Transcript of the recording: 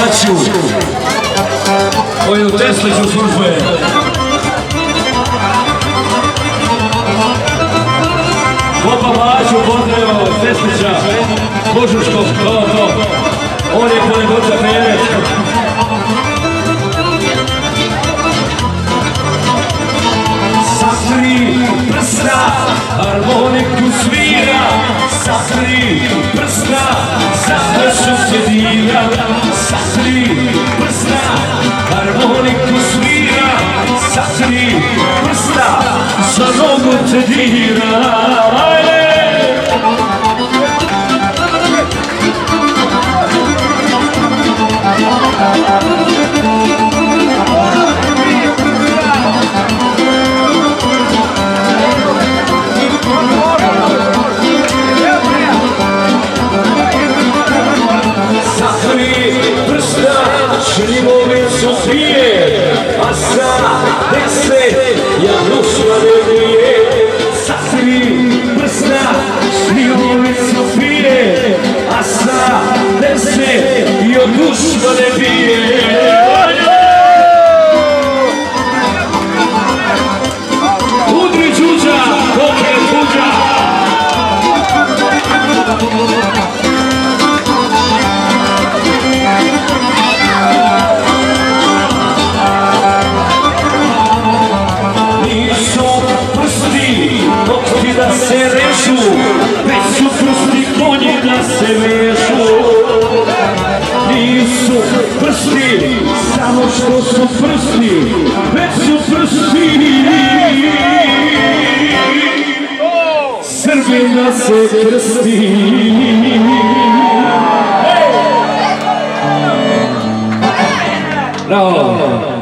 braću koji u Tesliću službe. Popa Maću pozdravio Teslića, Božuškog, to. On je pored oca Pere. Sa 3 prsta harmoniku svira, sa 3 prsta završu se dira, sa 3 prsta harmoniku svira, sa 3 prsta za nogu te dira. Šljivovicu pije, a sa 10 Janušlave bije. Sa 3 prsta šljivovicu pije, a sa 10 Janušlave bije. Udri Đuđa, dobre Đuđa. Da se rešu, već su prsti konji da se vešu. Nisu prsti, samo što su prsti, već su prsti. Srbina se krsti. Bravo.